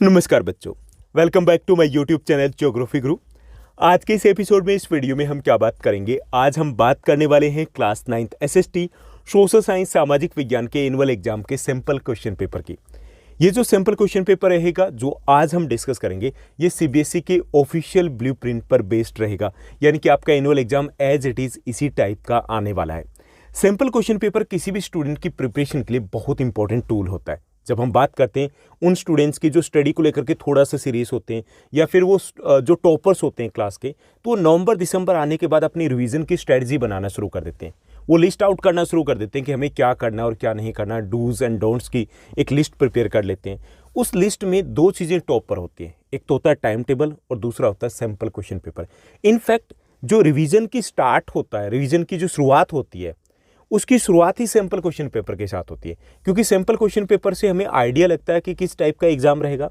नमस्कार बच्चों, welcome back to my YouTube channel geography guru. आज के इस एपिसोड में इस वीडियो में हम क्या बात करेंगे। आज हम बात करने वाले हैं class 9th SST social science सामाजिक विज्ञान के एनुअल एग्जाम के सिंपल क्वेश्चन पेपर की। ये जो सिंपल क्वेश्चन पेपर रहेगा जो आज हम डिस्कस करेंगे, ये सीबीएसई के ऑफिशियल ब्लूप्रिंट पर बेस्ड रहेगा, यानी कि आपका annual exam as it is इसी टाइप का आने वाला है। सिंपल क्वेश्चन पेपर किसी भी स्टूडेंट की प्रिपरेशन के लिए बहुत इंपॉर्टेंट टूल होता है। जब हम बात करते हैं उन स्टूडेंट्स की जो स्टडी को लेकर के थोड़ा सा सीरियस होते हैं, या फिर वो जो टॉपर्स होते हैं क्लास के, तो वो नवंबर दिसंबर आने के बाद अपनी रिवीजन की स्ट्रेटजी बनाना शुरू कर देते हैं। वो लिस्ट आउट करना शुरू कर देते हैं कि हमें क्या करना है और क्या नहीं करना। डूज एंड डोंट्स की एक लिस्ट प्रिपेयर कर लेते हैं। उस लिस्ट में दो चीज़ें टॉप पर होती हैं, एक तो होता है टाइम टेबल और दूसरा होता है सिंपल क्वेश्चन पेपर। इनफैक्ट जो रिवीजन की स्टार्ट होता है, रिवीजन की जो शुरुआत होती है, उसकी शुरुआत ही सिंपल क्वेश्चन पेपर के साथ होती है, क्योंकि सिंपल क्वेश्चन पेपर से हमें आइडिया लगता है कि किस टाइप का एग्जाम रहेगा,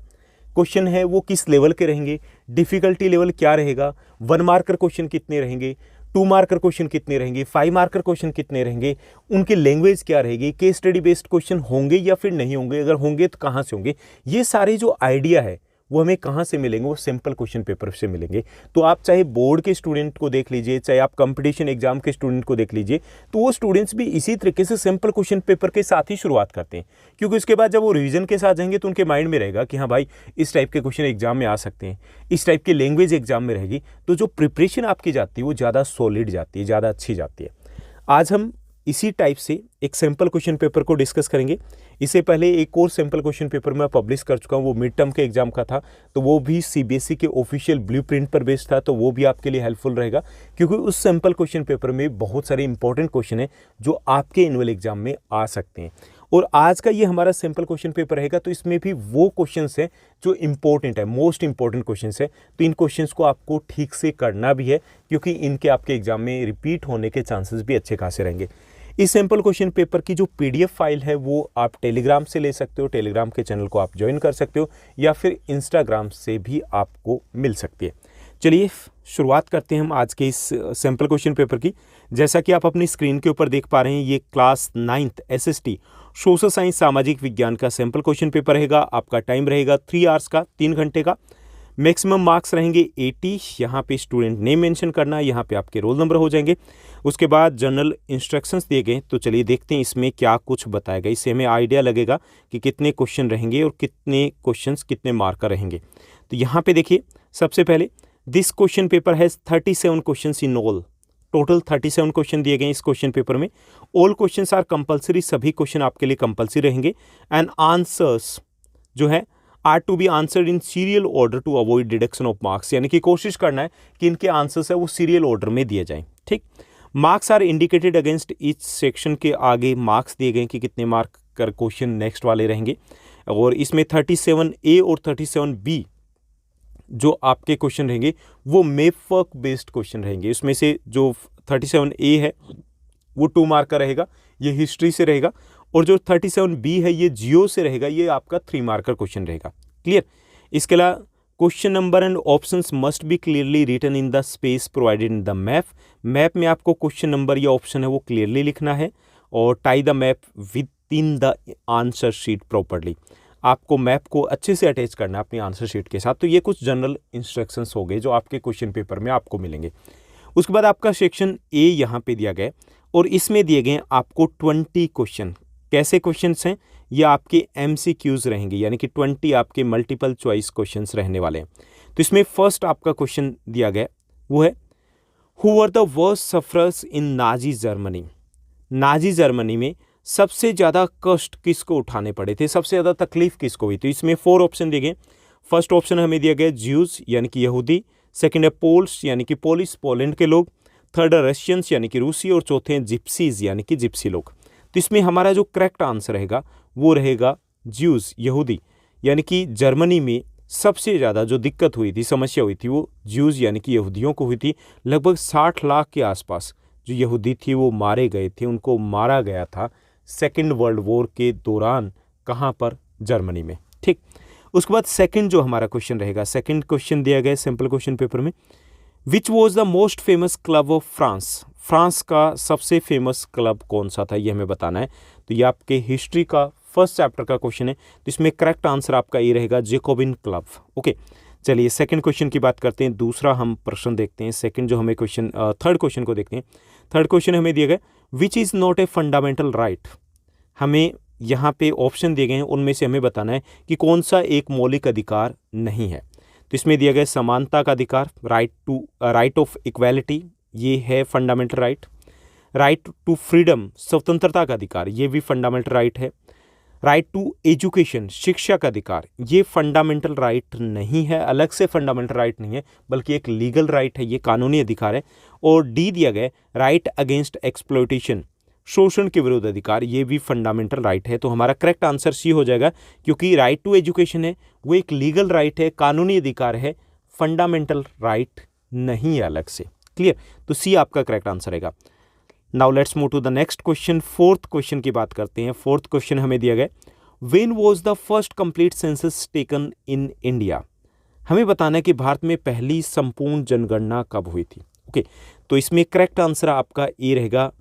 क्वेश्चन है वो किस लेवल के रहेंगे, डिफिकल्टी लेवल क्या रहेगा, 1 मार्कर क्वेश्चन कितने रहेंगे, 2 मार्कर क्वेश्चन कितने रहेंगे, 5 मार्कर क्वेश्चन कितने रहेंगे, उनकी लैंग्वेज क्या रहेगी, केस स्टडी बेस्ड क्वेश्चन होंगे या फिर नहीं होंगे, अगर होंगे तो कहाँ से होंगे। ये सारे जो आइडिया है वो हमें कहाँ से मिलेंगे, वो सिंपल क्वेश्चन पेपर से मिलेंगे। तो आप चाहे बोर्ड के स्टूडेंट को देख लीजिए, चाहे आप कंपटीशन एग्जाम के स्टूडेंट को देख लीजिए, तो वो स्टूडेंट्स भी इसी तरीके से सिंपल क्वेश्चन पेपर के साथ ही शुरुआत करते हैं, क्योंकि उसके बाद जब वो रिवीजन के साथ जाएंगे तो उनके माइंड में रहेगा कि हाँ भाई, इस टाइप के क्वेश्चन एग्जाम में आ सकते हैं, इस टाइप की लैंग्वेज एग्जाम में रहेगी। तो जो प्रिपरेशन आपकी जाती है वो ज़्यादा सॉलिड जाती है, ज़्यादा अच्छी जाती है। आज हम इसी टाइप से एक सिंपल क्वेश्चन पेपर को डिस्कस करेंगे। इससे पहले एक और सिंपल क्वेश्चन पेपर मैं पब्लिश कर चुका हूँ, वो मिड टर्म के एग्जाम का था, तो वो भी सीबीएसई के ऑफिशियल ब्लूप्रिंट पर बेस्ड था, तो वो भी आपके लिए हेल्पफुल रहेगा, क्योंकि उस सिंपल क्वेश्चन पेपर में बहुत सारे इंपॉर्टेंट क्वेश्चन हैं जो आपके एनुअल एग्जाम में आ सकते हैं। और आज का ये हमारा सिंपल क्वेश्चन पेपर रहेगा, तो इसमें भी वो क्वेश्चंस हैं जो इंपॉर्टेंट है, मोस्ट इंपॉर्टेंट क्वेश्चंस है। तो इन क्वेश्चंस को आपको ठीक से करना भी है, क्योंकि इनके आपके एग्जाम में रिपीट होने के चांसेस भी अच्छे खासे रहेंगे। इस सिंपल क्वेश्चन पेपर की जो पीडीएफ फाइल है वो आप टेलीग्राम से ले सकते हो, टेलीग्राम के चैनल को आप ज्वाइन कर सकते हो, या फिर इंस्टाग्राम से भी आपको मिल सकती है। चलिए शुरुआत करते हैं हम आज के इस सिंपल क्वेश्चन पेपर की। जैसा कि आप अपनी स्क्रीन के ऊपर देख पा रहे हैं, ये class 9th SST social science सामाजिक विज्ञान का सिंपल क्वेश्चन पेपर रहेगा। आपका टाइम रहेगा 3 आवर्स का, 3 घंटे का। मैक्सिमम मार्क्स रहेंगे 80। यहाँ पे स्टूडेंट नेम मेंशन करना, यहाँ पे आपके रोल नंबर हो जाएंगे। उसके बाद जनरल इंस्ट्रक्शंस दिए गए, तो चलिए देखते हैं इसमें क्या कुछ बताया गया। इससे हमें आइडिया लगेगा कि कितने क्वेश्चन रहेंगे और कितने क्वेश्चंस कितने मार्क का रहेंगे। तो यहाँ पे देखिए, सबसे पहले this question paper has 37 question in all. Total 37 question दिए गए इस क्वेश्चन पेपर में। ऑल क्वेश्चंस आर कंपलसरी, सभी क्वेश्चन आपके लिए कंपलसरी रहेंगे। एंड आंसर्स जो है are to be answered in serial order to avoid deduction of marks, यानी कि कोशिश करना है कि इनके आंसर्स है वो सीरियल ऑर्डर में दिए जाएं। ठीक, marks are indicated against each section के आगे मार्क्स दिए गए कि कितने मार्क कर क्वेश्चन नेक्स्ट वाले रहेंगे। और इसमें 37A और 37B जो आपके क्वेश्चन रहेंगे वो मैप वर्क बेस्ड क्वेश्चन रहेंगे। इसमें से जो 37A है वो 2 मार्क का रहेगा, ये हिस्ट्री से रहेगा, और जो 37B है ये जियो से रहेगा, ये आपका 3 मार्कर क्वेश्चन रहेगा। क्लियर। इसके अलावा question number and options must be clearly written in the space provided in the map. Map में आपको क्वेश्चन नंबर या ऑप्शन है वो क्लियरली लिखना है, और tie the map with in the answer sheet properly. आपको मैप को अच्छे से अटैच करना है अपनी आंसर शीट के साथ। तो ये कुछ जनरल इंस्ट्रक्शंस हो गए जो आपके क्वेश्चन पेपर में आपको मिलेंगे। उसके बाद आपका सेक्शन ए यहाँ पे दिया गया, और इसमें दिए गए आपको 20 क्वेश्चन। कैसे क्वेश्चंस हैं, ये आपके MCQs रहेंगे, यानी कि 20 आपके मल्टीपल चॉइस क्वेश्चंस रहने वाले हैं। तो इसमें फर्स्ट आपका क्वेश्चन दिया गया वो है, who were the worst sufferers in Nazi Germany. Nazi Germany में सबसे ज़्यादा कष्ट किसको उठाने पड़े थे, सबसे ज़्यादा तकलीफ किसको हुई थी। इसमें 4 ऑप्शन दिए गए। फर्स्ट ऑप्शन हमें दिया गया ज्यूज, यानी कि यहूदी। सेकेंड है पोल्स, यानी कि पोलिस, पोलैंड के लोग। थर्ड है रशियंस, यानी कि रूसी। और चौथे हैं जिप्सीज, यानी कि जिप्सी लोग। तो इसमें हमारा जो करेक्ट आंसर रहेगा वो रहेगा ज्यूज, यहूदी। यानी कि जर्मनी में सबसे ज़्यादा जो दिक्कत हुई थी, समस्या हुई थी, वो ज्यूज यानी कि यहूदियों को हुई थी। लगभग 60 लाख के आसपास जो यहूदी थी वो मारे गए थे, उनको मारा गया था सेकेंड वर्ल्ड वॉर के दौरान। कहाँ पर? जर्मनी में। ठीक, उसके बाद सेकंड जो हमारा क्वेश्चन रहेगा, सेकंड क्वेश्चन दिया गया सिंपल क्वेश्चन पेपर में, which was the most famous club of France. France का सबसे फेमस क्लब कौन सा था, ये हमें बताना है। तो ये आपके हिस्ट्री का फर्स्ट चैप्टर का क्वेश्चन है, तो इसमें करेक्ट आंसर आपका ये रहेगा जैकोबिन क्लब। ओके, चलिए सेकंड क्वेश्चन की बात करते हैं। दूसरा हम प्रश्न देखते हैं। सेकंड जो हमें क्वेश्चन, थर्ड क्वेश्चन को देखते हैं। थर्ड क्वेश्चन हमें दिया गया which is not a fundamental right. हमें यहाँ पे ऑप्शन दिए गए हैं, उनमें से हमें बताना है कि कौन सा एक मौलिक अधिकार नहीं है। तो इसमें दिया गया समानता का अधिकार, राइट ऑफ इक्वालिटी, ये है fundamental right. Right to freedom, स्वतंत्रता का अधिकार, ये भी फंडामेंटल राइट है। राइट टू एजुकेशन, शिक्षा का अधिकार, ये फंडामेंटल राइट नहीं है, अलग से फंडामेंटल राइट नहीं है, बल्कि एक लीगल राइट है, ये कानूनी अधिकार है। और डी दिया गया राइट अगेंस्ट एक्सप्लॉयटेशन, शोषण के विरुद्ध अधिकार, ये भी फंडामेंटल राइट है। तो हमारा करेक्ट आंसर सी हो जाएगा, क्योंकि राइट टू एजुकेशन है वो एक लीगल राइट है, कानूनी अधिकार है, फंडामेंटल राइट नहीं है अलग से। क्लियर, तो सी आपका करेक्ट आंसर रहेगा। Now let's move to the next question. Fourth question की बात करते हैं। फोर्थ क्वेश्चन हमें दिया गया when was the first complete census taken in India. हमें बताना है कि भारत में पहली संपूर्ण जनगणना कब हुई थी। ओके, तो इसमें करेक्ट आंसर आपका ए रहेगा,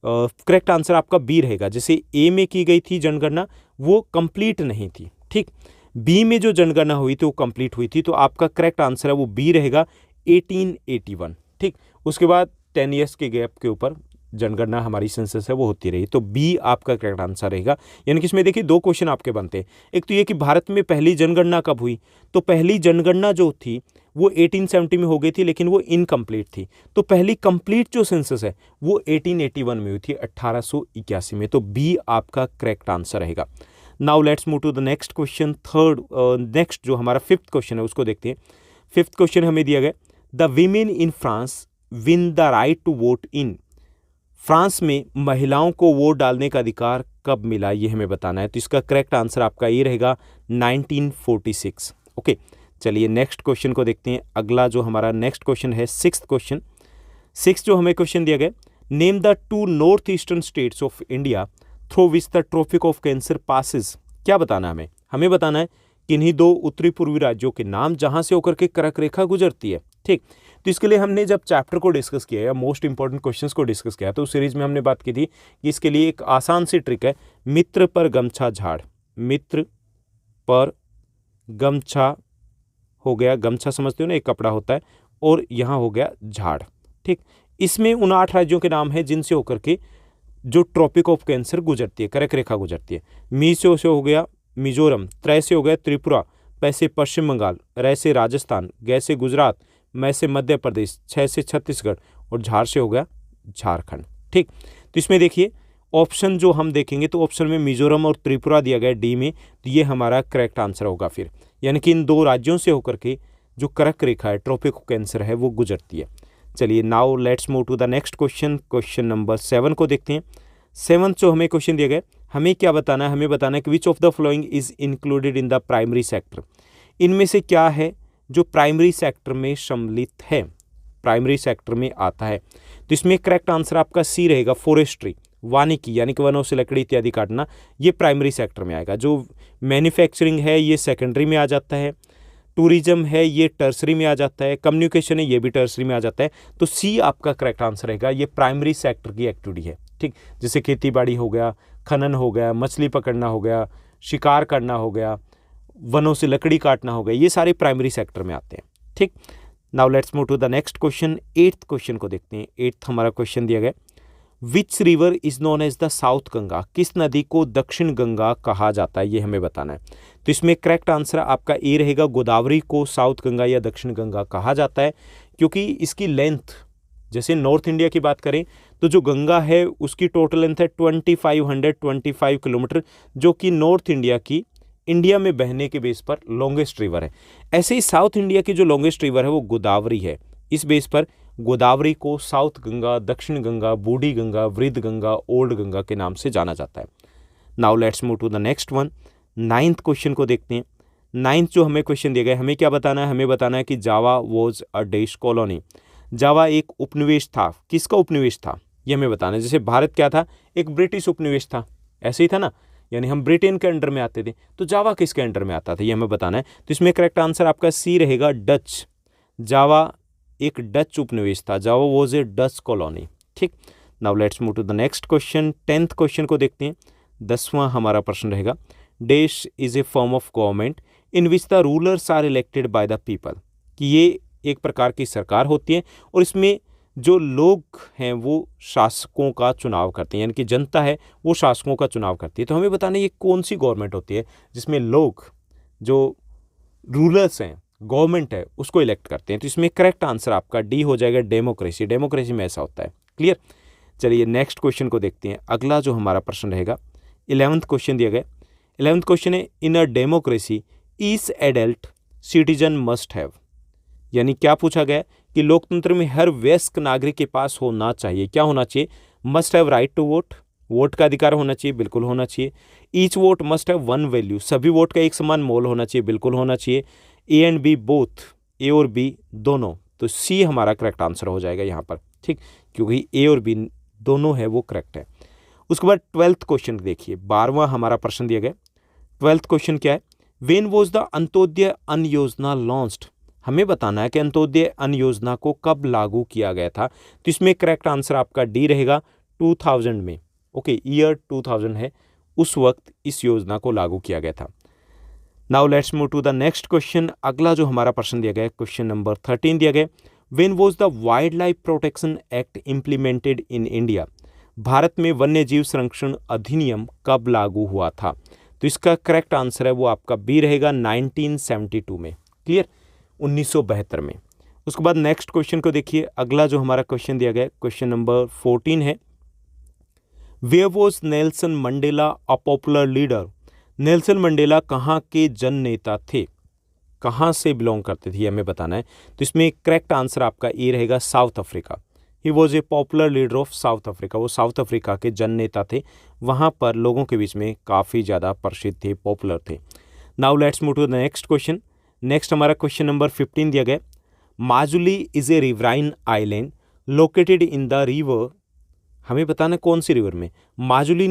करेक्ट आंसर आपका बी रहेगा। जैसे ए में की गई थी जनगणना वो कंप्लीट नहीं थी, ठीक। बी में जो जनगणना हुई थी वो कंप्लीट हुई थी, तो आपका करेक्ट आंसर है वो बी रहेगा 1881, ठीक। उसके बाद 10 ईयर्स के गैप के ऊपर जनगणना हमारी सेंसस है वो होती रही, तो बी आपका करेक्ट आंसर रहेगा। यानी कि इसमें देखिए दो क्वेश्चन आपके बनते हैं। एक तो ये कि भारत में पहली जनगणना कब हुई, तो पहली जनगणना जो थी वो 1870 में हो गई थी, लेकिन वो इनकम्प्लीट थी। तो पहली कंप्लीट जो सेंसस है वो 1881 में हुई थी, 1881 में। तो बी आपका करेक्ट आंसर रहेगा। Now let's move to the next question. Next जो हमारा फिफ्थ क्वेश्चन है उसको देखते हैं। फिफ्थ क्वेश्चन हमें दिया गया the women in France win the right to vote in. France में महिलाओं को वोट डालने का अधिकार कब मिला, ये हमें बताना है। तो इसका करेक्ट आंसर आपका ये रहेगा 1946। ओके, चलिए नेक्स्ट क्वेश्चन को देखते हैं। अगला जो हमारा नेक्स्ट क्वेश्चन है सिक्स्थ क्वेश्चन। सिक्स्थ जो हमें क्वेश्चन दिया गया name the two north eastern states of India through which the tropic of cancer passes. क्या बताना है हमें बताना है किन्हीं दो उत्तरी पूर्वी राज्यों के नाम जहां से होकर के कर्क रेखा गुजरती है, ठीक। तो इसके लिए हमने जब चैप्टर को डिस्कस किया या मोस्ट इंपॉर्टेंट क्वेश्चंस को डिस्कस किया तो उस सीरीज में हमने बात की थी कि इसके लिए एक आसान सी ट्रिक है, मित्र पर गमछा झाड़। मित्र पर गमछा हो गया, गमछा समझते हो ना, एक कपड़ा होता है, और यहाँ हो गया झाड़, ठीक। इसमें उन 8 राज्यों के नाम है जिनसे होकर के जो ट्रॉपिक ऑफ कैंसर गुजरती है, कर्क रेखा गुजरती है। मी से हो गया मिजोरम, त्रय से हो गया त्रिपुरा, पै से पश्चिम बंगाल, रै से राजस्थान, गै से गुजरात, मैं से मध्य प्रदेश, छः से छत्तीसगढ़, और झार से हो गया झारखंड, ठीक। तो इसमें देखिए ऑप्शन जो हम देखेंगे तो ऑप्शन में मिजोरम और त्रिपुरा दिया गया डी में, तो ये हमारा करेक्ट आंसर होगा फिर। यानी कि इन दो राज्यों से होकर के जो कर्क रेखा है, ट्रॉपिक ऑफ कैंसर है, वो गुजरती है। चलिए now let's move to the next question. Question number 7 को देखते हैं। 7 जो हमें क्वेश्चन दिया गया हमें क्या बताना है, हमें बताना है कि which of the following is included in the primary sector. इनमें से क्या है जो प्राइमरी सेक्टर में सम्मिलित है, प्राइमरी सेक्टर में आता है। तो इसमें करेक्ट आंसर आपका सी रहेगा, फॉरेस्ट्री, वानिकी, यानी कि वनों से लकड़ी इत्यादि काटना, ये प्राइमरी सेक्टर में आएगा। जो मैन्युफैक्चरिंग है ये सेकेंडरी में आ जाता है, टूरिज्म है ये टर्सरी में आ जाता है, कम्युनिकेशन है ये भी टर्सरी में आ जाता है। तो सी आपका करेक्ट आंसर रहेगा, ये प्राइमरी सेक्टर की एक्टिविटी है, ठीक। जैसे खेती बाड़ी हो गया, खनन हो गया, मछली पकड़ना हो गया, शिकार करना हो गया, वनों से लकड़ी काटना हो गया, ये सारे प्राइमरी सेक्टर में आते हैं, ठीक। Now let's move to the next question. 8th question को देखते हैं। 8th हमारा क्वेश्चन दिया गया which river is known as the south Ganga. किस नदी को दक्षिण गंगा कहा जाता है, ये हमें बताना है। तो इसमें करेक्ट आंसर आपका ए रहेगा, गोदावरी को साउथ गंगा या दक्षिण गंगा कहा जाता है, क्योंकि इसकी लेंथ, जैसे नॉर्थ इंडिया की बात करें तो जो गंगा है उसकी टोटल लेंथ है 2525 किलोमीटर, जो कि नॉर्थ इंडिया की इंडिया में बहने के बेस पर लॉन्गेस्ट रिवर है। ऐसे ही साउथ इंडिया की जो लॉन्गेस्ट रिवर है वो गोदावरी है। इस बेस पर गोदावरी को साउथ गंगा, दक्षिण गंगा, बूढ़ी गंगा, वृद्ध गंगा, ओल्ड गंगा के नाम से जाना जाता है। Now let's move to the next one. 9th question को देखते हैं। 9th जो हमें क्वेश्चन दिया गया हमें क्या बताना है, हमें बताना है कि जावा वॉज अ डैश कॉलोनी। जावा एक उपनिवेश था, किसका उपनिवेश था ये हमें बताना है। जैसे भारत क्या था, एक ब्रिटिश उपनिवेश था, ऐसे ही था ना, यानी हम ब्रिटेन के अंडर में आते थे। तो जावा किसके अंडर में आता था ये हमें बताना है। तो इसमें करेक्ट आंसर आपका सी रहेगा, डच। जावा एक डच उपनिवेश था, Java was a Dutch colony, ठीक। Now let's move to the next question. 10th question को देखते हैं। 10वां हमारा प्रश्न रहेगा, देश is a form of government in which the rulers are elected by the people, कि ये एक प्रकार की सरकार होती है और इसमें जो लोग हैं वो शासकों का चुनाव करते हैं, यानी कि जनता है वो शासकों का चुनाव करती है। तो हमें बताना ये कौन सी गवर्नमेंट होती है जिसमें लोग जो रूलर्स हैं, गवर्नमेंट है, उसको इलेक्ट करते हैं। तो इसमें करेक्ट आंसर आपका डी हो जाएगा, डेमोक्रेसी। डेमोक्रेसी में ऐसा होता है। क्लियर। चलिए नेक्स्ट क्वेश्चन को देखते हैं। अगला जो हमारा प्रश्न रहेगा 11th क्वेश्चन दिया गया। 11th क्वेश्चन है, in a democracy each adult citizen must have, यानी क्या पूछा गया कि लोकतंत्र में हर वयस्क नागरिक के पास होना चाहिए, क्या होना चाहिए, must have right to vote, vote का अधिकार होना चाहिए, बिल्कुल होना चाहिए। Each vote must have one value, सभी वोट का एक समान मोल होना चाहिए, बिल्कुल होना चाहिए। A and B both, A और बी दोनों, तो सी हमारा करेक्ट आंसर हो जाएगा यहाँ पर, ठीक, क्योंकि ए और बी दोनों है वो करेक्ट है। उसके बाद 12th क्वेश्चन देखिए, 12वां हमारा प्रश्न दिया गया। 12th क्वेश्चन क्या है, व्हेन वाज द अंत्योदय अन्न योजना लॉन्च्ड, हमें बताना है कि अंत्योदय अन्न योजना को कब लागू किया गया था। तो इसमें करेक्ट आंसर आपका डी रहेगा, 2000 में। ओके, ईयर 2000 है, उस वक्त इस योजना को लागू किया गया था। Now let's move to the next question. अगला जो हमारा प्रश्न दिया गया है, क्वेश्चन नंबर 13 दिया गया, when was the wild life protection act implemented in India, भारत में वन्य जीव संरक्षण अधिनियम कब लागू हुआ था। तो इसका करेक्ट आंसर है वो आपका बी रहेगा, 1972 में। क्लियर, 1972 में। उसके बाद नेक्स्ट क्वेश्चन को देखिए। अगला जो हमारा क्वेश्चन दिया गया है, क्वेश्चन नंबर 14 है, where was Nelson Mandela a popular leader, Nelson Mandela कहाँ के जन नेता थे, कहाँ से बिलोंग करते थे, हमें बताना है। तो इसमें करेक्ट आंसर आपका ए रहेगा, south Africa. He was a popular leader of south Africa, वो साउथ अफ्रीका के जन नेता थे, वहाँ पर लोगों के बीच में काफ़ी ज़्यादा प्रसिद्ध थे, पॉपुलर थे। Now let's move to the next question. Next हमारा क्वेश्चन नंबर 15 दिया गया, Majuli is a riverine island located in the river, हमें बताना है कौन सी रिवर में, माजुली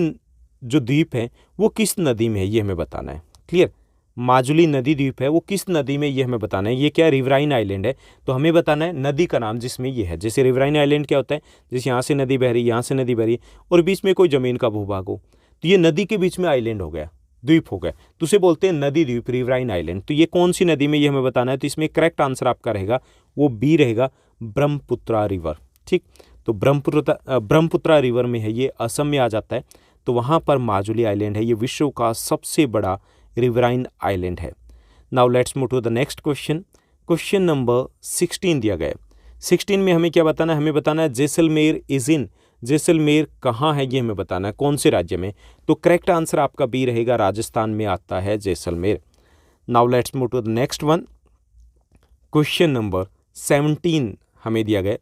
जो द्वीप है वो किस नदी में है, ये हमें बताना है। क्लियर, माजुली नदी द्वीप है वो किस नदी में, ये हमें बताना है। ये क्या रिवराइन आइलैंड है, तो हमें बताना है नदी का नाम जिसमें ये है। जैसे रिवराइन आइलैंड क्या होता है, जैसे यहाँ से नदी बह रही, यहाँ से नदी बह रही और बीच में कोई ज़मीन का भूभाग हो, तो ये नदी के बीच में आइलैंड हो गया, द्वीप हो गया, तो उसे बोलते हैं नदी द्वीप, रिवराइन आइलैंड। तो ये कौन सी नदी में, ये हमें बताना है। तो इसमें करेक्ट आंसर आपका रहेगा वो बी रहेगा, ब्रह्मपुत्रा रिवर। ठीक, तो ब्रह्मपुत्रा रिवर में है, ये असम में आ जाता है, तो वहाँ पर माजुली आइलैंड है, ये विश्व का सबसे बड़ा रिवराइन आइलैंड है। Now let's move to the next question. Question number 16 दिया गया है। 16 में हमें क्या बताना है, हमें बताना है जैसलमेर इज इन, जैसलमेर कहाँ है ये हमें बताना है, कौन से राज्य में। तो करेक्ट आंसर आपका बी रहेगा, राजस्थान में आता है Jaisalmer. Now let's move to the next one. Question number 17 हमें दिया गया।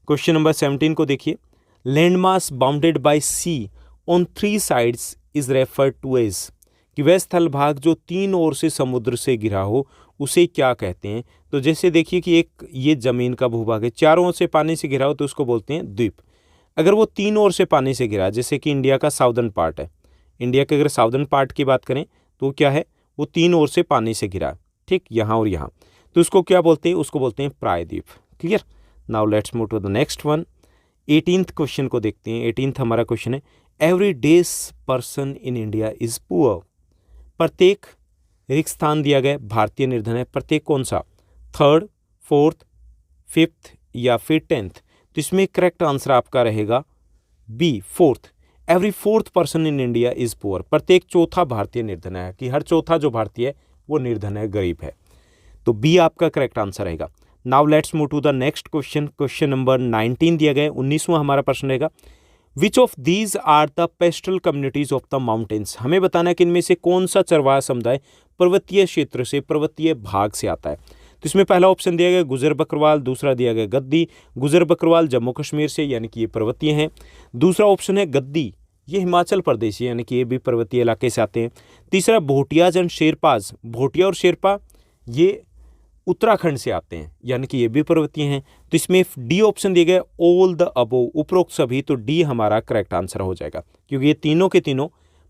क्वेश्चन नंबर 17 को देखिए, landmass bounded by sea on 3 sides is referred to as, कि वह स्थल भाग जो 3 ओर से समुद्र से घिरा हो उसे क्या कहते हैं। तो जैसे देखिए कि एक ये ज़मीन का भूभाग है, चारों ओर से पानी से घिरा हो तो उसको बोलते हैं द्वीप। अगर वो 3 ओर से पानी से घिरा, जैसे कि इंडिया का साउदर्न पार्ट है, इंडिया के अगर साउदर्न पार्ट की बात करें तो क्या है, वो 3 ओर से पानी से घिरा, ठीक, यहाँ और यहाँ, तो उसको क्या बोलते हैं, उसको बोलते हैं प्रायद्वीप। Clear. Now let's move to the next one. 18th question को देखते हैं। 18th हमारा क्वेश्चन है, every days person in India is poor, प्रत्येक रिक्त स्थान दिया गया, भारतीय निर्धन है, प्रत्येक कौन सा, 3rd, 4th, 5th या फिर 10th। तो इसमें करेक्ट आंसर आपका रहेगा B, 4th। Every 4th person in India is poor, प्रत्येक चौथा भारतीय निर्धन है, कि हर चौथा जो भारतीय है वो निर्धन है, गरीब है। तो बी आपका करेक्ट आंसर रहेगा। Now let's move to the next question. Question number 19 दिया गया है, 19वां हमारा प्रश्न रहेगा, which of these are the pastoral communities of the mountains, हमें बताना है कि इनमें से कौन सा चरवाहा समुदाय पर्वतीय क्षेत्र से, पर्वतीय भाग से आता है। तो इसमें पहला ऑप्शन दिया गया गुजर बकरवाल, दूसरा दिया गया गद्दी। गुजर बकरवाल जम्मू कश्मीर से, यानी कि ये पर्वतीय हैं। दूसरा ऑप्शन है गद्दी, ये हिमाचल प्रदेश, यानी कि ये भी पर्वतीय इलाके से आते हैं। तीसरा भोटियाज एंड शेरपाज, भोटिया और शेरपा ये उत्तराखंड से आते हैं, यानी कि ये भी पर्वतीय हैं। तो इसमें डी ऑप्शन दिया गया ऑल द अबोव, उपरोक्त सभी, तो डी हमारा करेक्ट आंसर हो जाएगा, क्योंकि ये तीनों के तीनों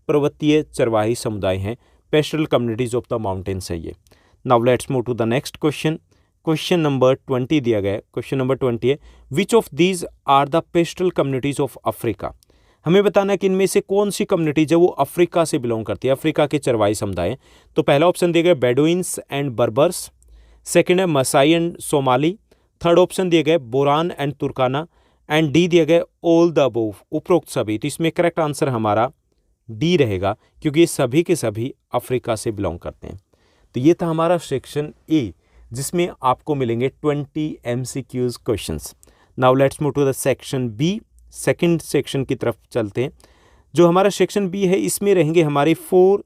पर्वतीय चरवाही समुदाय हैं, pastoral communities of the mountains है ये। Now let's move to the next question. Question number 20 दिया गया है। क्वेश्चन नंबर 20 है, which of these are the pastoral communities of Africa, हमें बताना है कि इनमें से कौन सी कम्युनिटी जो वो अफ्रीका से बिलोंग करती है, अफ्रीका के चरवाई समुदाय। तो पहला ऑप्शन दिया गया बेडुइन्स एंड बर्बर्स, सेकंड है Maasai and Somali, third option दिए गए Boran and Turkana, and D दिया गया ऑल द अबव, उपरोक्त सभी। तो इसमें करेक्ट आंसर हमारा डी रहेगा, क्योंकि ये सभी के सभी अफ्रीका से बिलोंग करते हैं। तो ये था हमारा सेक्शन ए, जिसमें आपको मिलेंगे 20 MCQs questions. Now let's move to the section B, second section की तरफ चलते हैं। जो हमारा सेक्शन बी है, इसमें रहेंगे हमारे 4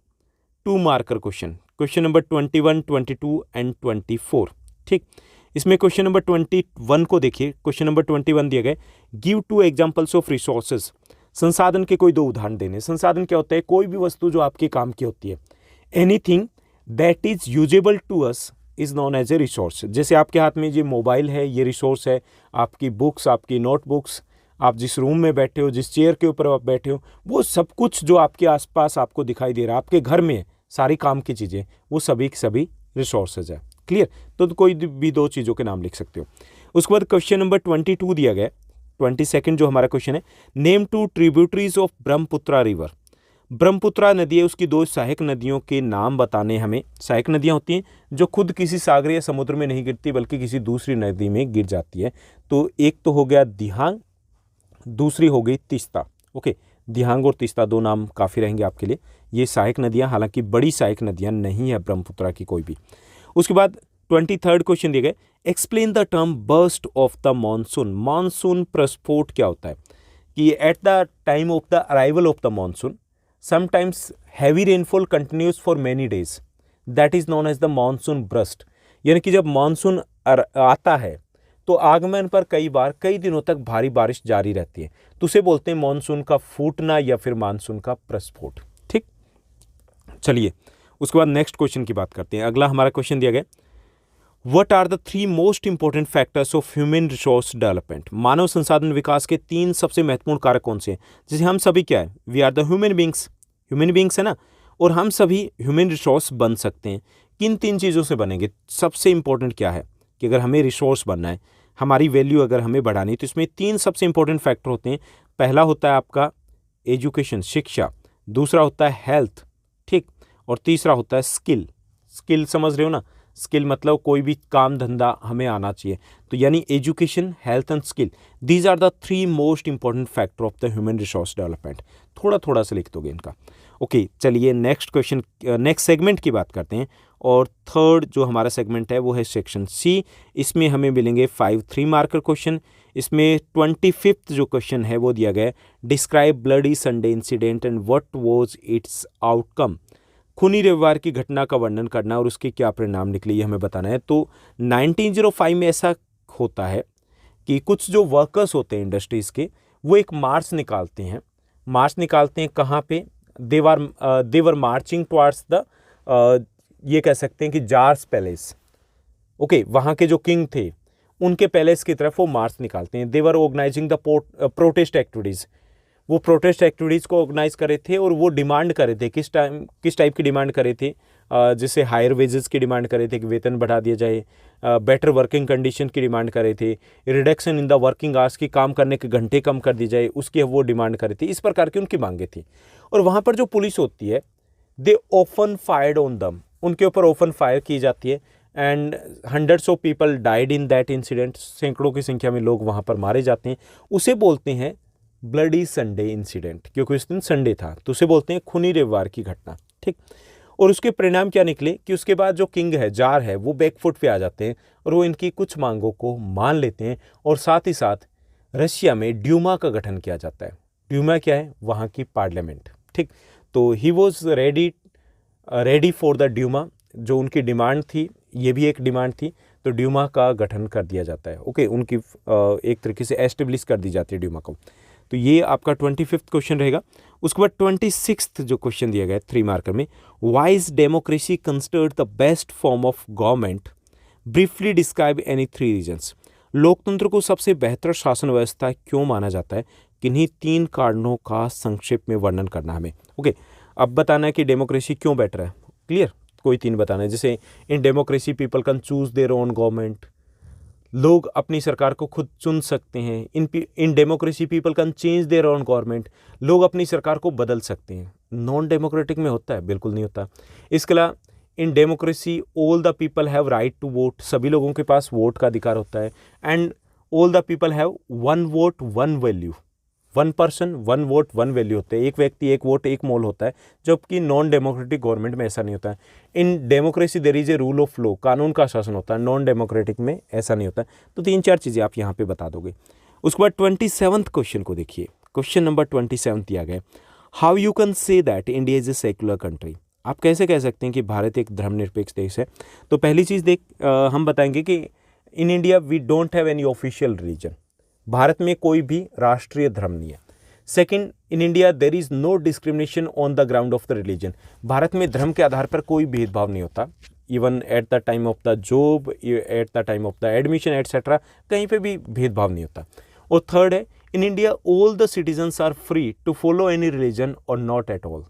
2 marker question, question number 21, 22 and 24। ठीक, इसमें क्वेश्चन नंबर 21 को देखिए। क्वेश्चन नंबर 21 दिया गया, गिव 2 एग्जांपल्स ऑफ रिसोर्सेज। संसाधन के कोई 2 उदाहरण देने। संसाधन क्या होता है? कोई भी वस्तु जो आपके काम की होती है। Anything that is usable to us is known as a resource. जैसे आपके हाथ में ये मोबाइल है, ये रिसोर्स है। आपकी बुक्स, आपकी नोटबुक्स, आप जिस रूम में बैठे हो, जिस चेयर के ऊपर आप बैठे हो, वो सब कुछ जो आपके आसपास आपको दिखाई दे रहा है, आपके घर में सारी काम की चीज़ें, वो सभी की सभी रिसोर्सेज है। क्लियर? तो कोई भी 2 चीज़ों के नाम लिख सकते हो। उसके बाद क्वेश्चन नंबर 22 दिया गया, 22 जो हमारा क्वेश्चन है, name 2 tributaries of Brahmaputra river. Brahmaputra नदी है, उसकी 2 सहायक नदियों के नाम बताने हमें। सहायक नदियाँ होती हैं जो खुद किसी सागर या समुद्र में नहीं गिरती, बल्कि किसी दूसरी नदी में गिर जाती है। तो एक तो हो गया दिहांग, दूसरी हो गई तीस्ता। ओके, दिहांग और तीस्ता 2 नाम काफ़ी रहेंगे आपके लिए। ये सहायक नदियाँ, हालांकि बड़ी सहायक नदियाँ नहीं है ब्रह्मपुत्रा की कोई भी। उसके बाद 23rd क्वेश्चन दिए गए, explain the term burst of the monsoon. Monsoon प्रस्फोट क्या होता है? कि at the time of the arrival of the monsoon sometimes heavy rainfall continues for many days, that is known as the monsoon burst. यानी कि जब monsoon आता है तो आगमन पर कई बार कई दिनों तक भारी बारिश जारी रहती है, तो उसे बोलते हैं मानसून का फूटना या फिर मानसून का प्रस्फोट। ठीक, चलिए उसके बाद नेक्स्ट क्वेश्चन की बात करते हैं। अगला हमारा क्वेश्चन दिया गया, what are the 3 most important factors of human resource development. मानव संसाधन विकास के 3 सबसे महत्वपूर्ण कारक कौन से हैं? जैसे हम सभी क्या है, we are the human beings है ना, और हम सभी ह्यूमन रिसोर्स बन सकते हैं। किन 3 चीज़ों से बनेंगे? सबसे इंपॉर्टेंट क्या है कि अगर हमें रिसोर्स बनना है, हमारी वैल्यू अगर हमें बढ़ानी है, तो इसमें 3 सबसे इंपॉर्टेंट फैक्टर होते हैं। पहला होता है आपका एजुकेशन, शिक्षा, दूसरा होता है हेल्थ, ठीक, और तीसरा होता है स्किल समझ रहे हो ना? स्किल मतलब कोई भी काम धंधा हमें आना चाहिए। तो यानी education, health and skill, these are the 3 most important factor of the human resource development. थोड़ा थोड़ा सा लिख दोगे इनका। ओके, चलिए नेक्स्ट क्वेश्चन, नेक्स्ट सेगमेंट की बात करते हैं। और थर्ड जो हमारा सेगमेंट है वो है सेक्शन सी। इसमें हमें मिलेंगे 5 3 मार्कर क्वेश्चन। इसमें 25th जो क्वेश्चन है वो दिया गया है, describe bloody Sunday incident and what was it's outcome. खूनी रविवार की घटना का वर्णन करना और उसके क्या परिणाम निकले, ये हमें बताना है। तो 1905 में ऐसा होता है कि कुछ जो वर्कर्स होते हैं इंडस्ट्रीज़ के, वो एक मार्च निकालते हैं। कहाँ पे? देवर मार्चिंग टुवार्ड्स द, ये कह सकते हैं कि जार्स पैलेस। ओके, वहाँ के जो किंग थे उनके पैलेस की तरफ वो मार्च निकालते हैं। देवर ऑर्गेनाइजिंग द प्रोटेस्ट एक्टिविटीज़। वो प्रोटेस्ट एक्टिविटीज़ को ऑर्गेनाइज करे थे और वो डिमांड करे थे, किस टाइप की डिमांड करे थे? जैसे हायर वेजेस की डिमांड करे थे कि वेतन बढ़ा दिया जाए, बेटर वर्किंग कंडीशन की डिमांड करे थे, reduction in the working hours की काम करने के घंटे कम कर दिए जाए, उसकी वो डिमांड करे थे। इस प्रकार की उनकी मांगे थी। और वहाँ पर जो पुलिस होती है, दे ओपन फायर्ड ऑन दम, उनके ऊपर ओपन फायर की जाती है। And hundreds of people died in that incident, सैकड़ों की संख्या में लोग वहाँ पर मारे जाते हैं। उसे बोलते हैं ब्लडी संडे इंसिडेंट, क्योंकि उस दिन संडे था, तो उसे बोलते हैं खूनी रविवार की घटना। ठीक, और उसके परिणाम क्या निकले कि उसके बाद जो किंग है, जार है, वो बैकफुट पे आ जाते हैं और वो इनकी कुछ मांगों को मान लेते हैं। और साथ ही साथ रशिया में ड्यूमा का गठन किया जाता है। ड्यूमा क्या है? वहाँ की पार्लियामेंट। ठीक, तो he was ready for the Duma, जो उनकी डिमांड थी, ये भी एक डिमांड थी, तो ड्यूमा का गठन कर दिया जाता है। ओके, उनकी एक तरीके से एस्टेब्लिश कर दी जाती है ड्यूमा को। तो ये आपका 25th क्वेश्चन रहेगा। उसके बाद 26th जो क्वेश्चन दिया गया है 3 मार्कर में, why is democracy considered the best form of government, briefly describe any 3 reasons. लोकतंत्र को सबसे बेहतर शासन व्यवस्था क्यों माना जाता है? किन्हीं 3 कारणों का संक्षेप में वर्णन करना हमें। ओके, अब बताना है कि डेमोक्रेसी क्यों बेटर है। क्लियर? कोई 3 बताना है। जैसे in democracy people can choose their own government, लोग अपनी सरकार को खुद चुन सकते हैं। In democracy people can change their own government, लोग अपनी सरकार को बदल सकते हैं। नॉन डेमोक्रेटिक में होता है? बिल्कुल नहीं होता। इसके अलावा in democracy all the people have right to vote, सभी लोगों के पास वोट का अधिकार होता है। And all the people have one vote one value, one person one vote one value होते हैं, एक व्यक्ति एक वोट एक मोल होता है, जबकि नॉन डेमोक्रेटिक गवर्नमेंट में ऐसा नहीं होता है। In democracy there is a rule of law, कानून का शासन होता है, नॉन डेमोक्रेटिक में ऐसा नहीं होता है। तो 3-4 चीज़ें आप यहाँ पे बता दोगे। उसके बाद 27th क्वेश्चन को देखिए, क्वेश्चन नंबर 27 दिया गया, how you can say that India is a secular country. आप कैसे कह सकते हैं कि भारत एक धर्मनिरपेक्ष देश है? तो पहली चीज़ हम बताएंगे कि in India we don't have any official religion, भारत में कोई भी राष्ट्रीय धर्म नहीं है। Second, in India there is no discrimination on the ground of the religion, भारत में धर्म के आधार पर कोई भेदभाव नहीं होता। Even at the time of the job, at the time of the admission etcetera, कहीं पे भी भेदभाव नहीं होता। और थर्ड है, in India all the citizens are free to follow any religion और नॉट एट ऑल।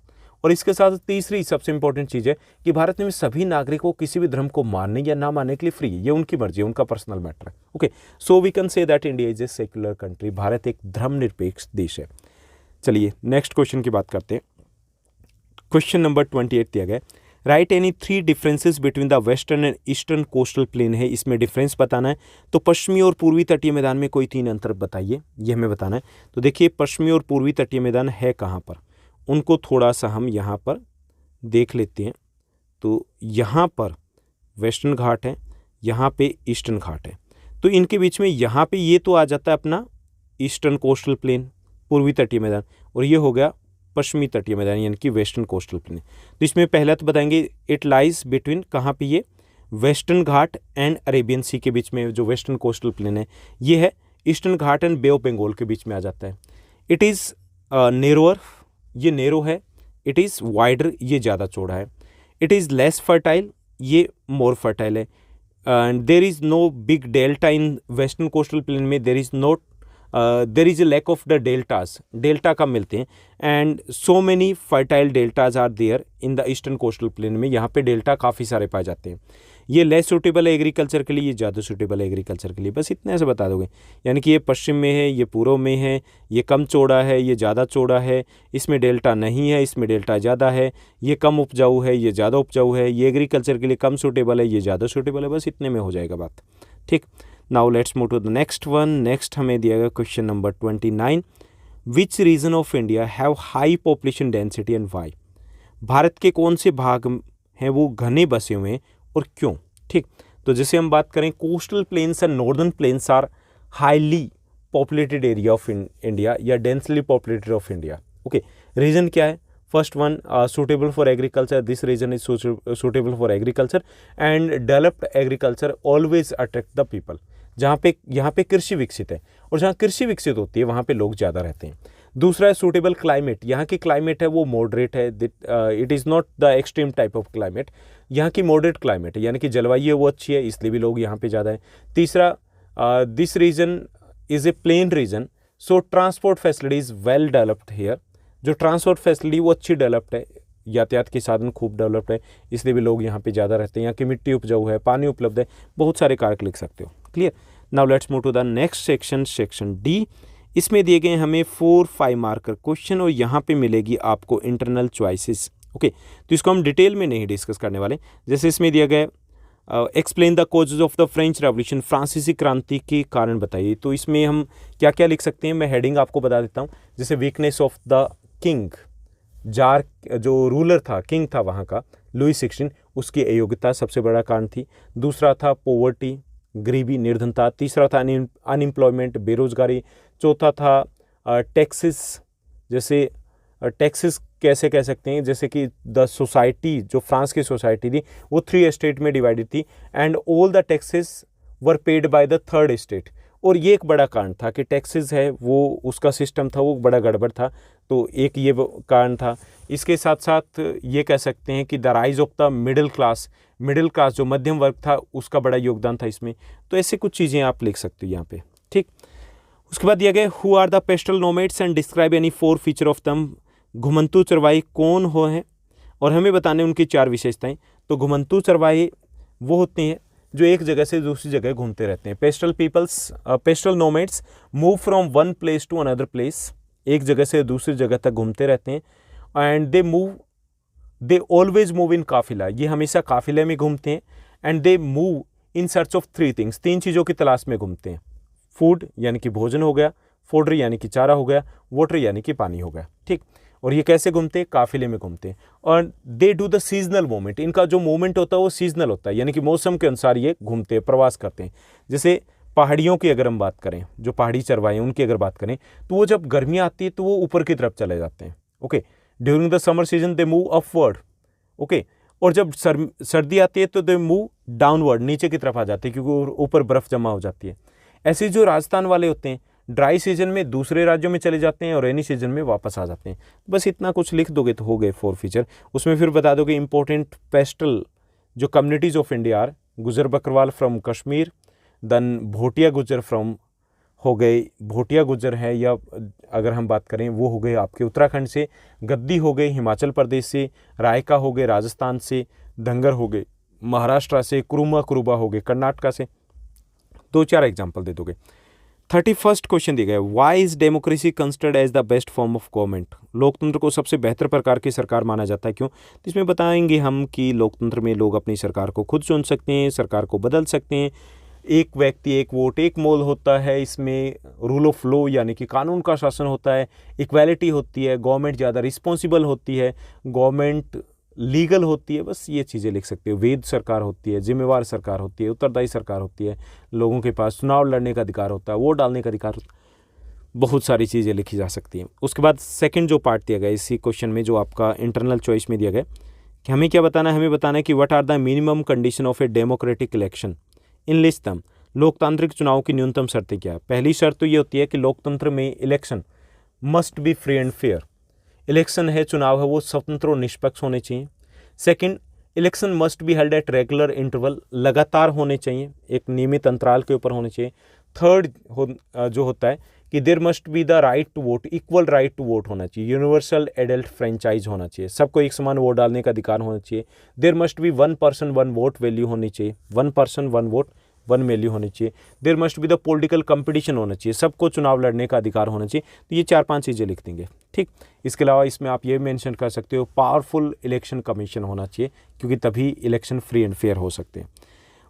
और इसके साथ तीसरी सबसे इंपॉर्टेंट चीज़ है कि भारत में सभी नागरिकों को किसी भी धर्म को मानने या ना मानने के लिए फ्री है, ये उनकी मर्जी है, उनका पर्सनल मैटर है। Okay, so we can say that India is a secular country, भारत एक धर्मनिरपेक्ष देश है। चलिए नेक्स्ट क्वेश्चन की बात करते हैं। क्वेश्चन नंबर 28 दिया गया, right any 3 differences between the western and eastern coastal plane है, इसमें डिफरेंस बताना है। तो पश्चिमी और पूर्वी तटीय मैदान में कोई 3 अंतर बताइए, ये हमें बताना है। तो देखिए पश्चिमी और पूर्वी तटीय मैदान है कहाँ पर, उनको थोड़ा सा हम यहाँ पर देख लेते हैं। तो यहाँ पर वेस्टर्न घाट है, यहाँ पे ईस्टर्न घाट है, तो इनके बीच में यहाँ पे ये तो आ जाता है अपना ईस्टर्न कोस्टल प्लेन, पूर्वी तटीय मैदान, और ये हो गया पश्चिमी तटीय मैदान यानी कि वेस्टर्न कोस्टल प्लेन। तो इसमें पहला तो बताएंगे इट लाइज बिटवीन, कहाँ पे ये वेस्टर्न घाट एंड अरेबियन सी के बीच में जो वेस्टर्न कोस्टल प्लेन है ये है, eastern Ghat and bay of Bengal के बीच में आ जाता है। इट इज़ नेरोअर, ये नेरो है। इट इज़ वाइडर, ये ज़्यादा चौड़ा है। इट इज़ लेस फर्टाइल, ये मोर फर्टाइल है। And there is no big delta in western coastal plain में, there is a lack of the deltas, delta कम मिलते हैं। And so many fertile deltas are there in the eastern coastal plain में, यहाँ पे delta काफ़ी सारे पाए जाते हैं। ये लेस सूटेबल है एग्रीकल्चर के लिए, ये ज़्यादा सूटेबल है एग्रीकल्चर के लिए, बस इतने से बता दोगे। यानी कि ये पश्चिम में है, ये पूर्व में है, ये कम चौड़ा है, ये ज़्यादा चौड़ा है, इसमें डेल्टा नहीं है, इसमें डेल्टा ज़्यादा है, ये कम उपजाऊ है, ये ज़्यादा उपजाऊ है, ये एग्रीकल्चर के लिए कम सूटेबल है, ये ज़्यादा सूटेबल है, बस इतने में हो जाएगा बात। ठीक, now let's move to the next one. Next हमें दिया गया question number 29, which region of India have high population density and why. भारत के कौन से भाग हैं वो घने बसे हुए हैं और क्यों? ठीक, तो जैसे हम बात करें coastal plains and northern plains are highly populated area of India या densely populated of India. Okay, reason क्या है? First one, suitable for agriculture, this region is suitable for agriculture and developed agriculture always attract the people। यहाँ पे कृषि विकसित है और जहाँ कृषि विकसित होती है वहाँ पे लोग ज़्यादा रहते हैं। दूसरा है सूटेबल क्लाइमेट, यहाँ की क्लाइमेट है वो मॉडरेट है, it is not the extreme type of climate, यहाँ की मॉडरेट क्लाइमेट है, यानी कि जलवायु है वो अच्छी है, इसलिए भी लोग यहाँ पे ज़्यादा है। तीसरा, this region is a plain region, so transport facility is well developed here, जो ट्रांसपोर्ट फैसिलिटी वो अच्छी डेवलप्ड है, यातायात के साधन खूब डेवलप्ड है, इसलिए भी लोग यहाँ पे ज़्यादा रहते हैं। यहाँ की मिट्टी उपजाऊ है, पानी उपलब्ध है, बहुत सारे कारक लिख सकते हो। Clear? Now let's move to the next section, section D. इसमें दिए गए हमें 4-5 मार्कर क्वेश्चन और यहाँ पे मिलेगी आपको इंटरनल चॉइसेस। ओके, तो इसको हम डिटेल में नहीं डिस्कस करने वाले। जैसे इसमें दिया गया explain the causes of the French revolution, फ्रांसीसी क्रांति के कारण बताइए। तो इसमें हम क्या क्या लिख सकते हैं, मैं हेडिंग आपको बता देता हूँ। जैसे weakness of the king, jar जो रूलर था, किंग था वहाँ का, लुई 16, उसकी अयोग्यता सबसे बड़ा कारण थी। दूसरा था पॉवर्टी, गरीबी, निर्धनता। तीसरा था अनएम्प्लॉयमेंट, बेरोजगारी। चौथा था टैक्सेस, जैसे टैक्सेस कैसे कह सकते हैं, जैसे कि द सोसाइटी, जो फ्रांस की सोसाइटी थी वो 3 स्टेट में डिवाइडेड थी and all the taxes were paid by the 3rd state. और ये एक बड़ा कारण था कि टैक्सेस है वो उसका सिस्टम था वो बड़ा गड़बड़ था, तो एक ये कारण था। इसके साथ साथ ये कह सकते हैं कि the rise of the middle class, middle class जो मध्यम वर्ग था उसका बड़ा योगदान था इसमें। तो ऐसे कुछ चीज़ें आप लिख सकते हो यहाँ पे। ठीक, उसके बाद दिया गया who are the pastoral nomads and describe any 4 feature of them. घुमंतु चरवाही कौन हो हैं और हमें बताने उनकी 4 विशेषताएं। तो घुमंतु चरवाही वो होते हैं जो एक जगह से दूसरी जगह घूमते रहते हैं। Pastoral nomads move from one place to another place, एक जगह से दूसरी जगह तक घूमते रहते हैं। And they always move in काफिला, ये हमेशा काफिले में घूमते हैं। And they move in search of three things, तीन चीज़ों की तलाश में घूमते हैं। फूड यानी कि भोजन हो गया, फोडर यानी कि चारा हो गया, वाटर यानी कि पानी हो गया, ठीक। और ये कैसे घूमते हैं? काफिले में घूमते हैं। और they do the seasonal movement, इनका जो मूवमेंट होता है वो सीजनल होता है, यानी कि मौसम के अनुसार ये घूमते हैं, प्रवास करते हैं। जैसे पहाड़ियों की अगर हम बात करें, जो पहाड़ी चरवाहे हैं उनकी अगर बात करें, तो वो जब गर्मी आती है तो वो ऊपर की तरफ चले जाते हैं, okay. During the summer season they move upward, okay. और जब सर्दी आती है तो दे मूव डाउनवर्ड, नीचे की तरफ आ जाते हैं, क्योंकि ऊपर बर्फ जमा हो जाती है। ऐसे जो राजस्थान वाले होते हैं, ड्राई सीजन में दूसरे राज्यों में चले जाते हैं और रेनी सीजन में वापस आ जाते हैं। बस इतना कुछ लिख दोगे तो हो गए 4 फीचर। उसमें फिर बता दोगे इंपॉर्टेंट पेस्टल जो कम्युनिटीज़ ऑफ इंडिया आर, गुजर बकरवाल फ्रॉम कश्मीर, देन भोटिया गुजर फ्रॉम हो गए, भोटिया गुजर है, या अगर हम बात करें वो हो गए आपके उत्तराखंड से, गद्दी हो गए हिमाचल प्रदेश से, रायका हो गए राजस्थान से, धंगर हो गए महाराष्ट्र से, कुरुबा हो गए कर्नाटका से। 2-4 एग्जाम्पल दे दोगे। 31st क्वेश्चन दिया गया, why is democracy considered as the best form of government? लोकतंत्र को सबसे बेहतर प्रकार की सरकार माना जाता है, क्यों? तो इसमें बताएंगे हम कि लोकतंत्र में लोग अपनी सरकार को खुद चुन सकते हैं, सरकार को बदल सकते हैं, एक व्यक्ति एक वोट एक मोल होता है, इसमें रूल ऑफ लॉ यानी कि कानून का शासन होता है, इक्वालिटी होती है, गवर्नमेंट ज़्यादा रिस्पॉन्सिबल होती है, गवर्नमेंट लीगल होती है। बस ये चीज़ें लिख सकते हो। वैध सरकार होती है, जिम्मेवार सरकार होती है, उत्तरदायी सरकार होती है, लोगों के पास चुनाव लड़ने का अधिकार होता है, वोट डालने का अधिकार होता है, बहुत सारी चीज़ें लिखी जा सकती हैं। उसके बाद सेकंड जो पार्ट दिया गया इसी क्वेश्चन में, जो आपका इंटरनल चॉइस में दिया गया कि हमें क्या बताना है, हमें बताना है कि what are the minimum condition of a democratic election in list them. लोकतांत्रिक चुनाव की न्यूनतम शर्तें क्या है? पहली शर्त तो ये होती है कि लोकतंत्र में election must be free and fair, election है, चुनाव है, वो स्वतंत्र और निष्पक्ष होने चाहिए। Second, election must be held at regular interval, लगातार होने चाहिए, एक नियमित अंतराल के ऊपर होने चाहिए। थर्ड जो होता है कि there must be the right to vote, equal right to vote होना चाहिए, यूनिवर्सल एडल्ट फ्रेंचाइज होना चाहिए, सबको एक समान वोट डालने का अधिकार होना चाहिए। There must be 1 person 1 vote value होनी चाहिए, 1 पर्सन 1 वोट 1 वैल्यू होनी चाहिए। There must be the political competition होना चाहिए, सबको चुनाव लड़ने का अधिकार होना चाहिए। तो ये 4-5 चीज़ें लिख देंगे, ठीक। इसके अलावा इसमें आप ये मेंशन कर सकते हो पावरफुल इलेक्शन कमीशन होना चाहिए, क्योंकि तभी इलेक्शन फ्री एंड फेयर हो सकते हैं।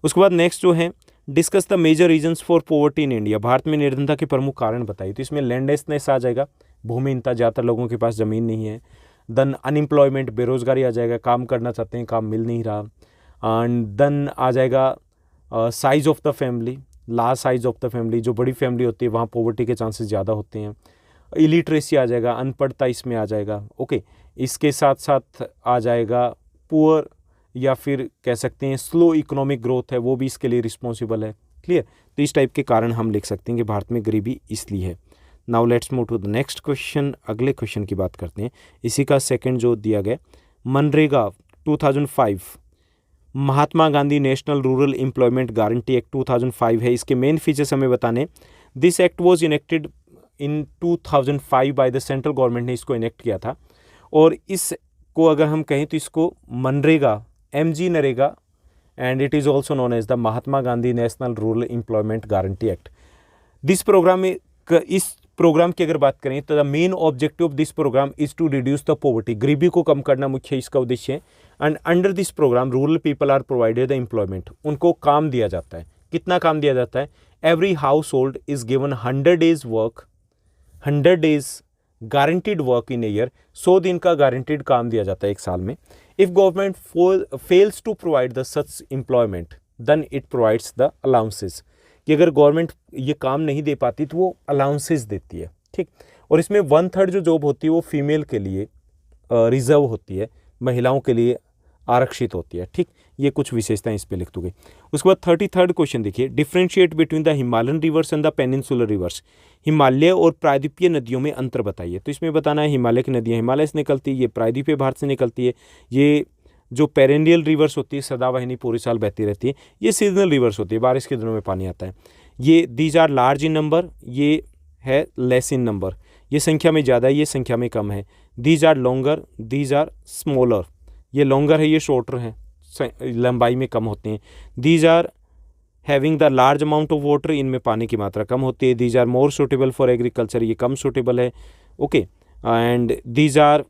उसके बाद नेक्स्ट जो है, discuss the major reasons for poverty in India, भारत में निर्धनता के प्रमुख कारण बताइए। तो इसमें लैंडलेसनेस आ जाएगा, भूमिहीनता, ज़्यादातर लोगों के पास ज़मीन नहीं है। देन अनएम्प्लॉयमेंट, बेरोजगारी आ जाएगा, काम करना चाहते हैं, काम मिल नहीं रहा। एंड देन आ जाएगा size of the family, large size of the family, जो बड़ी फैमिली होती है वहाँ पॉवर्टी के चांसेस ज़्यादा होते हैं। इलिटरेसी आ जाएगा, अनपढ़ता इसमें आ जाएगा, ओके। इसके साथ साथ आ जाएगा पुअर, या फिर कह सकते हैं स्लो इकोनॉमिक ग्रोथ है, वो भी इसके लिए रिस्पॉन्सिबल है, क्लियर। तो इस टाइप के कारण हम लिख सकते हैं कि भारत में गरीबी इसलिए है। Now let's move to the next question. अगले क्वेश्चन की बात करते हैं। इसी का सेकंड जो दिया गया, मनरेगा 2005, Mahatma Gandhi national rural employment guarantee act 2005 है। इसके मेन फीचर्स हमें बताने। This act was enacted in 2005 by the central government ने इसको इनेक्ट किया था। और इसको अगर हम कहें तो इसको MNREGA, MG NREGA, and it is also known as the Mahatma Gandhi national rural employment guarantee act. This program में, इस प्रोग्राम की अगर बात करें तो the main objective of this program is to reduce the poverty, गरीबी को कम करना मुख्य इसका उद्देश्य है। And under this program rural people are provided the employment, उनको काम दिया जाता है। कितना काम दिया जाता है? Every house hold is given 100 days work, 100 days guaranteed work in a year, 100 दिन का गारंटीड काम दिया जाता है एक साल में। If government fails to provide the such employment then it provides the allowances, कि अगर गवर्नमेंट ये काम नहीं दे पाती तो वो अलाउंसेस देती है, ठीक। और इसमें 1/3 जो जॉब होती है वो फीमेल के लिए रिजर्व होती है, महिलाओं के लिए आरक्षित होती है, ठीक। ये कुछ विशेषताएं इस पे लिख दूंगे। उसके बाद 33rd क्वेश्चन देखिए, differentiate between the Himalayan reverse and the peninsular reverse, Himalaya और प्रायद्वीपीय नदियों में अंतर बताइए। तो इसमें बताना है हिमालय की नदियाँ हिमालय से निकलती है, ये प्रायद्वीपीय भारत से निकलती है। ये जो पेरेनियल रिवर्स होती है, सदाबहानी पूरे साल बहती रहती है, ये सीजनल रिवर्स होती है, बारिश के दिनों में पानी आता है। ये these are large in number, ये है लेस इन नंबर, ये संख्या में ज़्यादा है, ये संख्या में कम है। These are longer, these are smaller, ये लॉन्गर है, ये शॉर्टर है, लंबाई में कम होते हैं। These are having the large amount of water, इनमें पानी की मात्रा कम होती है। These are more suitable for agriculture, ये कम सूटेबल है। Okay, and these are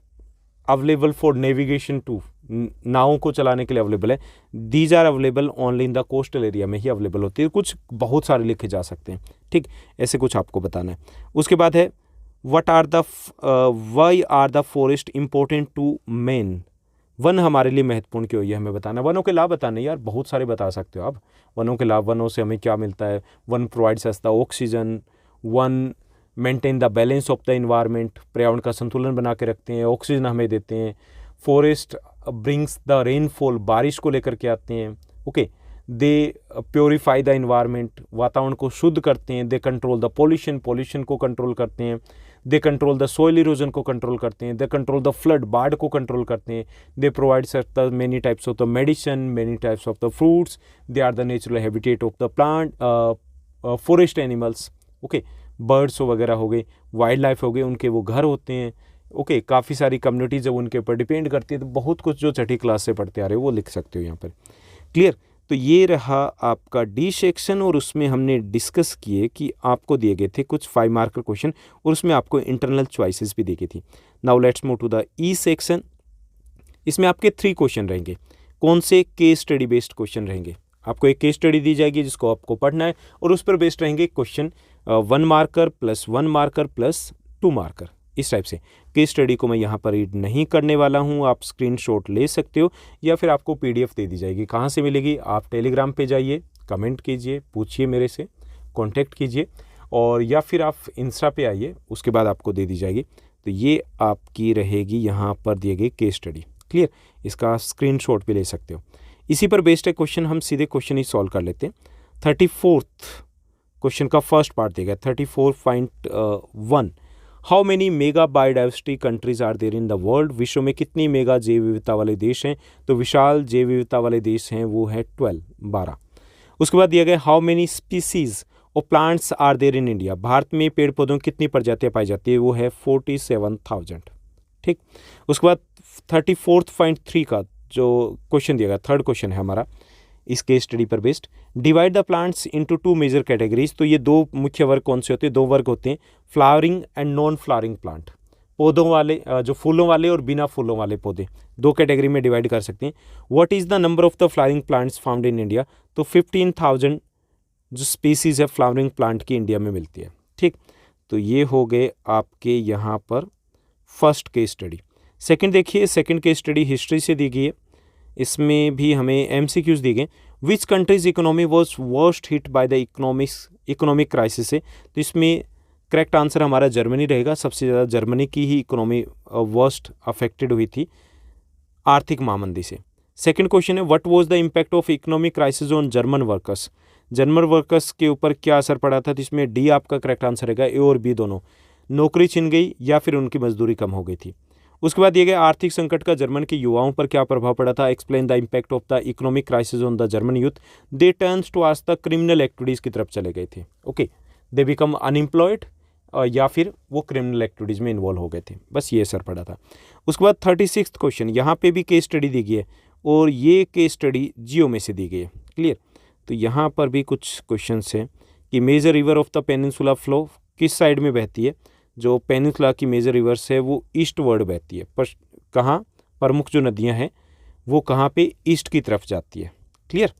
available for navigation too, नावों को चलाने के लिए अवेलेबल है। These are available only in the coastal area में ही अवेलेबल होती है। कुछ बहुत सारे लिखे जा सकते हैं, ठीक, ऐसे कुछ आपको बताना है। उसके बाद है what are the why are the forest important to man, वन हमारे लिए महत्वपूर्ण क्यों, ये हमें बताना है। वनों के लाभ बताने, यार बहुत सारे बता सकते हो आप। वनों के लाभ, वनों से हमें क्या मिलता है। One provides us the oxygen, one maintain the balance of the environment, पर्यावरण का संतुलन बना के रखते हैं, ऑक्सीजन हमें देते हैं। फॉरेस्ट ब्रिंग्स द रेनफॉल, बारिश को लेकर के आते हैं। Okay, they purify the environment, वातावरण को शुद्ध करते हैं। They control the pollution, pollution को कंट्रोल करते हैं। They control the soil erosion को कंट्रोल करते हैं। दे कंट्रोल द फ्लड, बाढ़ को कंट्रोल करते हैं। They provide the many types of the medicine, many types of the fruits. They are the natural habitat of the plant, forest animals. Okay, birds वगैरह हो गए, wild life हो गए, उनके वो घर होते हैं। ओके, काफ़ी सारी कम्युनिटीज जब उनके ऊपर डिपेंड करती है, तो बहुत कुछ जो छठी क्लास से पढ़ते आ रहे हो वो लिख सकते हो यहाँ पर। क्लियर? तो ये रहा आपका डी सेक्शन, और उसमें हमने डिस्कस किए कि आपको दिए गए थे कुछ 5 मार्कर क्वेश्चन, और उसमें आपको इंटरनल चॉइसेस भी दी गई थी। Now let's move to the E section. इसमें आपके 3 क्वेश्चन रहेंगे। कौन से? केस स्टडी बेस्ड क्वेश्चन रहेंगे। आपको एक केस स्टडी दी जाएगी जिसको आपको पढ़ना है, और उस पर बेस्ड रहेंगे question 1 marker plus 1 marker plus 2 marker, इस टाइप से। केस स्टडी को मैं यहाँ पर रीड नहीं करने वाला हूँ, आप स्क्रीनशॉट ले सकते हो, या फिर आपको पीडीएफ दे दी जाएगी। कहाँ से मिलेगी? आप टेलीग्राम पे जाइए, कमेंट कीजिए, पूछिए मेरे से, कांटेक्ट कीजिए, और या फिर आप इंस्टा पे आइए, उसके बाद आपको दे दी जाएगी। तो ये आपकी रहेगी यहाँ पर दिए गए केस स्टडी। क्लियर? इसका स्क्रीनशॉट भी ले सकते हो। इसी पर बेस्ड है क्वेश्चन, हम सीधे क्वेश्चन ही सॉल्व कर लेते हैं। 34th क्वेश्चन का फर्स्ट पार्ट देगा 34.1। How many mega biodiversity countries are there in the world, विश्व में कितनी मेगा जैव विविधता वाले देश हैं? तो विशाल जैव विविधता वाले देश हैं वो है 12। उसके बाद दिया गया how many species of plants are there in India, भारत में पेड़ पौधों की कितनी प्रजातियां पाई जाती है? वो है 47,000। ठीक, उसके बाद 34.3 का जो क्वेश्चन दिया गया, थर्ड क्वेश्चन है हमारा इस केस स्टडी पर based. Divide the plants into 2 major categories. तो ये 2 मुख्य वर्ग कौन से होते हैं? 2 वर्ग होते हैं, flowering and non flowering plant. पौधों वाले, जो फूलों वाले और बिना फूलों वाले पौधे, 2 कैटेगरी में डिवाइड कर सकते हैं। What is the number of the flowering plants found in India? तो 15,000 जो स्पीसीज है फ्लावरिंग प्लांट की इंडिया में मिलती है। ठीक, तो ये हो गए आपके यहाँ पर फर्स्ट केस स्टडी। सेकंड देखिए, सेकंड केस स्टडी हिस्ट्री से दी गई है। इसमें भी हमें एमसीक्यूज दिए गए। Which countries economy was worst hit by the economic crisis से? तो इसमें करेक्ट आंसर हमारा जर्मनी रहेगा। सबसे ज़्यादा जर्मनी की ही इकोनॉमी वर्स्ट अफेक्टेड हुई थी आर्थिक महामंदी से। सेकंड क्वेश्चन है what was the impact of economic crisis on German workers, German workers के ऊपर क्या असर पड़ा था? तो इसमें डी आपका करेक्ट आंसर रहेगा, ए और बी दोनों। नौकरी छिन गई या फिर उनकी मजदूरी कम हो गई थी। उसके बाद दिए गए आर्थिक संकट का जर्मन के युवाओं पर क्या प्रभाव पड़ा था? Explain the impact of the economic crisis on the German youth. They turns towards the criminal activities की तरफ चले गए थे। ओके, दे बिकम अनएम्प्लॉयड या फिर वो क्रिमिनल एक्टिविटीज़ में इन्वॉल्व हो गए थे। बस ये असर पड़ा था। उसके बाद 36th क्वेश्चन, यहाँ पे भी केस स्टडी दी गई है, और ये केस स्टडी जियो में से दी गई है। क्लियर? तो यहाँ पर भी कुछ क्वेश्चन हैं कि major river of the peninsula flow किस साइड में बहती है? जो पेनिनसुला की मेजर रिवर्स है वो ईस्ट वर्ड बहती है, पर कहाँ प्रमुख जो नदियाँ हैं वो कहाँ पे? ईस्ट की तरफ जाती है। क्लियर?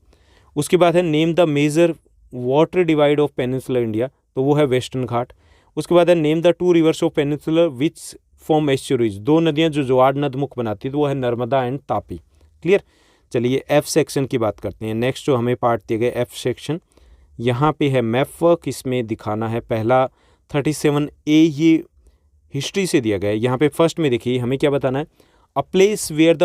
उसके बाद है name the major water divide of peninsula India, तो वो है वेस्टर्न घाट। उसके बाद है name the 2 rivers of peninsula which form estuaries, 2 नदियाँ जो ज्वार नदमुख बनाती है, तो वो है नर्मदा एंड तापी। क्लियर? चलिए एफ सेक्शन की बात करते हैं। नेक्स्ट जो हमें पार्ट दिए गए एफ सेक्शन, यहाँ पे है मैप वर्क। इसमें दिखाना है पहला 37A, ये हिस्ट्री से दिया गया है। यहाँ पे फर्स्ट में देखिए हमें क्या बताना है? A place where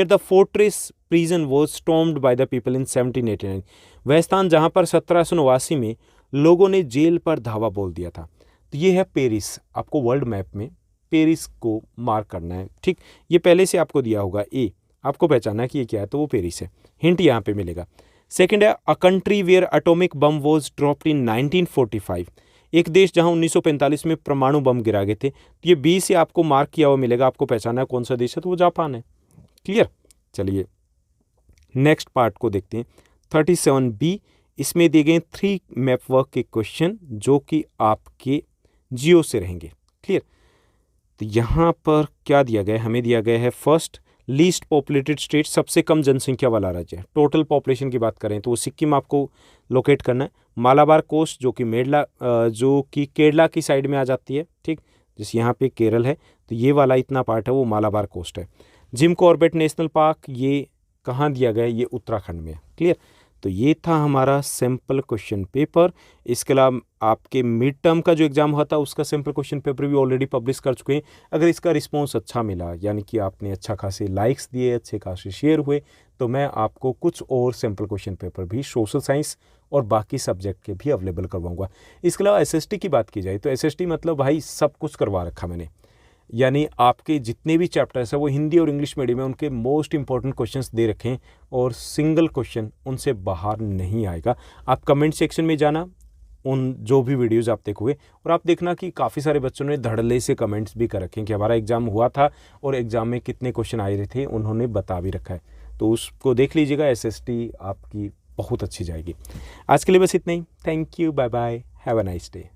the fortress prison was stormed by the people in 1789। वह स्थान जहाँ पर 1789 में लोगों ने जेल पर धावा बोल दिया था। तो ये है पेरिस। आपको वर्ल्ड मैप में पेरिस को मार्क करना है। ठीक, ये पहले से आपको दिया होगा ए, आपको पहचाना है कि ये क्या है, तो वो पेरिस है। हिंट यहाँ पे मिलेगा। सेकेंड है a country where atomic bomb was dropped in 1945। एक देश जहां 1945 में परमाणु बम गिरा गए थे। तो ये बी से आपको मार्क किया हुआ मिलेगा, आपको पहचाना है कौन सा देश है, तो वो जापान है। क्लियर? चलिए नेक्स्ट पार्ट को देखते हैं। 37B, इसमें दिए गए 3 मैप वर्क के क्वेश्चन जो कि आपके जियो से रहेंगे। क्लियर। तो यहाँ पर क्या दिया गया है, हमें दिया गया है फर्स्ट लीस्ट पॉपुलेटेड स्टेट, सबसे कम जनसंख्या वाला राज्य है। टोटल पॉपुलेशन की बात करें तो वो सिक्किम आपको लोकेट करना है। मालाबार कोस्ट जो कि केरला की साइड में आ जाती है, ठीक, जैसे यहाँ पे केरल है तो ये वाला इतना पार्ट है वो मालाबार कोस्ट है। जिम कॉर्बेट नेशनल पार्क ये कहाँ दिया गया है, ये उत्तराखंड में है। क्लियर। तो ये था हमारा सिंपल क्वेश्चन पेपर। इसके अलावा आपके मिड टर्म का जो एग्ज़ाम हुआ था उसका सिंपल क्वेश्चन पेपर भी ऑलरेडी पब्लिश कर चुके हैं। अगर इसका रिस्पांस अच्छा मिला, यानी कि आपने अच्छा खासे लाइक्स दिए, अच्छे खासे शेयर हुए, तो मैं आपको कुछ और सिंपल क्वेश्चन पेपर भी सोशल साइंस और बाकी सब्जेक्ट के भी अवेलेबल करवाऊंगा। इसके अलावा एसएसटी की बात की जाए तो एसएसटी मतलब भाई सब कुछ करवा रखा मैंने, यानी आपके जितने भी चैप्टर्स हैं वो हिंदी और इंग्लिश मीडियम में उनके मोस्ट इंपॉर्टेंट क्वेश्चंस दे रखे हैं और सिंगल क्वेश्चन उनसे बाहर नहीं आएगा। आप कमेंट सेक्शन में जाना, उन जो भी वीडियोस आप देखोगे, और आप देखना कि काफ़ी सारे बच्चों ने धड़ल्ले से कमेंट्स भी कर रखे हैं कि हमारा एग्ज़ाम हुआ था और एग्ज़ाम में कितने क्वेश्चन आए रहे थे, उन्होंने बता भी रखा है। तो उसको देख लीजिएगा, एसएसटी आपकी बहुत अच्छी जाएगी। आज के लिए बस इतना ही। Thank you, bye bye, have a nice day.